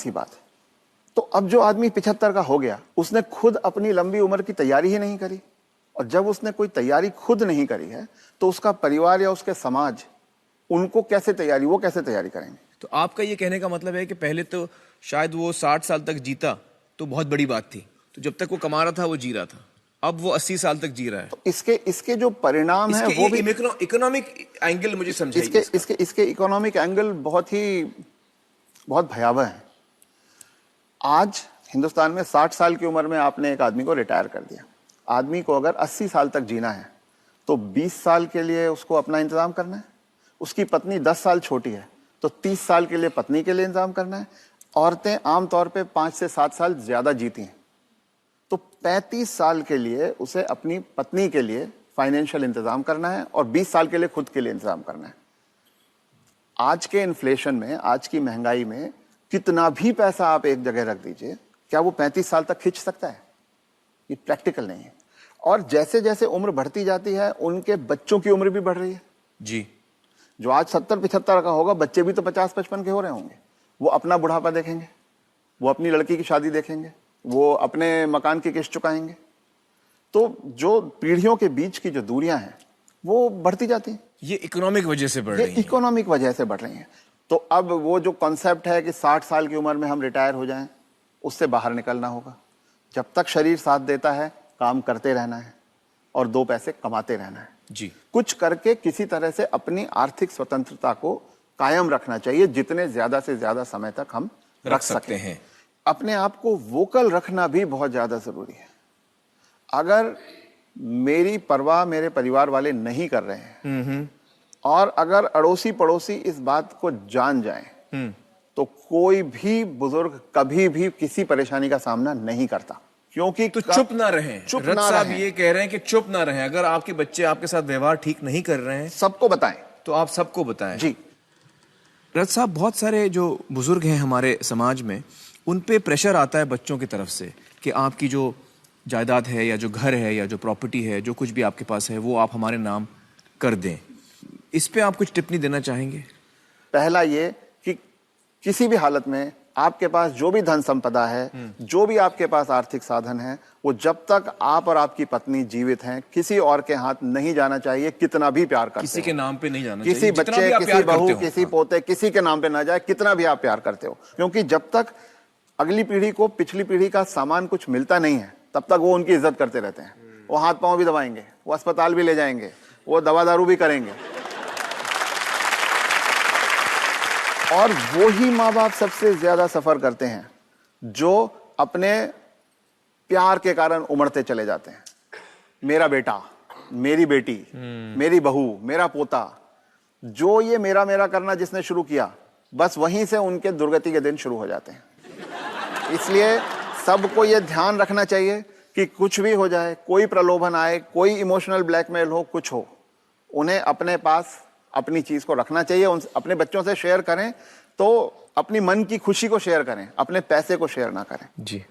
सी बात है। तो अब जो आदमी 75 का हो गया, उसने खुद अपनी लंबी उम्र की तैयारी ही नहीं करी, और जब उसने कोई तैयारी खुद नहीं करी है तो उसका परिवार या उसके समाज उनको कैसे तैयारी, वो कैसे तैयारी करेंगे? तो आपका ये कहने का मतलब है कि पहले तो शायद वो 60 साल तक जीता तो बहुत बड़ी बात थी, तो जब तक वो कमा रहा था वो जी रहा था, अब वो 80 साल तक जी रहा है। तो इसके जो परिणाम है वो भी इकोनॉमिक एंगल मुझे समझाइए। इसके इकोनॉमिक एंगल बहुत भयावह है। आज हिंदुस्तान में 60 साल की उम्र में आपने एक आदमी को रिटायर कर दिया। आदमी को अगर 80 साल तक जीना है तो 20 साल के लिए उसको अपना इंतजाम करना है। उसकी पत्नी 10 साल छोटी है तो 30 साल के लिए पत्नी के लिए इंतजाम करना है। औरतें आमतौर पे 5 से 7 साल ज्यादा जीती हैं, तो 35 साल के लिए उसे अपनी पत्नी के लिए फाइनेंशियल इंतजाम करना है और 20 साल के लिए खुद के लिए इंतजाम करना है। आज के इन्फ्लेशन में, आज की महंगाई में कितना भी पैसा आप एक जगह रख दीजिए, क्या वो 35 साल तक खींच सकता है? ये प्रैक्टिकल नहीं है। और जैसे जैसे उम्र बढ़ती जाती है उनके बच्चों की उम्र भी बढ़ रही है जी। जो आज 70-75 का होगा, बच्चे भी तो 50-55 के हो रहे होंगे। वो अपना बुढ़ापा देखेंगे, वो अपनी लड़की की शादी देखेंगे, वो अपने मकान की किस्त चुकाएंगे। तो जो पीढ़ियों के बीच की जो दूरियां हैं वो बढ़ती जाती हैं। ये इकोनॉमिक वजह से बढ़ रही है। इकोनॉमिक वजह से बढ़ रही हैं। तो अब वो जो कॉन्सेप्ट है कि 60 साल की उम्र में हम रिटायर हो जाएं, उससे बाहर निकलना होगा। जब तक शरीर साथ देता है काम करते रहना है और 2 पैसे कमाते रहना है जी। कुछ करके किसी तरह से अपनी आर्थिक स्वतंत्रता को कायम रखना चाहिए, जितने ज्यादा से ज्यादा समय तक हम रख सकते हैं। अपने आप को वोकल रखना भी बहुत ज्यादा जरूरी है। अगर मेरी परवाह मेरे परिवार वाले नहीं कर रहे हैं और अगर अड़ोसी पड़ोसी इस बात को जान जाएं तो कोई भी बुजुर्ग कभी भी किसी परेशानी का सामना नहीं करता, क्योंकि तो चुप ना रहें। रथ साहब ये कह रहे हैं कि चुप ना रहें। अगर आपके बच्चे आपके साथ व्यवहार ठीक नहीं कर रहे हैं, सबको बताएं। तो आप सबको बताएं। जी। रथ साहब, बहुत सारे जो बुजुर्ग हैं हमारे समाज में, उन पे प्रेशर आता है बच्चों की तरफ से कि आपकी जो जायदाद है या जो घर है या जो प्रॉपर्टी है, जो कुछ भी आपके पास है, वो आप हमारे नाम कर दें। इस पे आप कुछ टिप्पणी देना चाहेंगे? पहला ये कि किसी भी हालत में आपके पास जो भी धन संपदा है, जो भी आपके पास आर्थिक साधन है, वो जब तक आप और आपकी पत्नी जीवित हैं किसी और के हाथ नहीं जाना चाहिए। कितना भी प्यार करते हो, किसी के नाम पे नहीं जाना किसी चाहिए। बच्चे, किसी बहू, किसी पोते, किसी के नाम पे ना जाए, कितना भी आप प्यार करते हो। क्योंकि जब तक अगली पीढ़ी को पिछली पीढ़ी का सामान कुछ मिलता नहीं है तब तक वो उनकी इज्जत करते रहते हैं। वो हाथ पांव भी दबाएंगे, वो अस्पताल भी ले जाएंगे, वो दवा दारू भी करेंगे। और वो ही माँ बाप सबसे ज्यादा सफर करते हैं जो अपने प्यार के कारण उमड़ते चले जाते हैं। मेरा बेटा, मेरी बेटी, मेरी बहू, मेरा पोता, जो ये मेरा मेरा करना जिसने शुरू किया, बस वहीं से उनके दुर्गति के दिन शुरू हो जाते हैं। इसलिए सबको ये ध्यान रखना चाहिए कि कुछ भी हो जाए, कोई प्रलोभन आए, कोई इमोशनल ब्लैकमेल हो, कुछ हो, उन्हें अपने पास अपनी चीज को रखना चाहिए। उन अपने बच्चों से शेयर करें तो अपनी मन की खुशी को शेयर करें, अपने पैसे को शेयर ना करें। जी।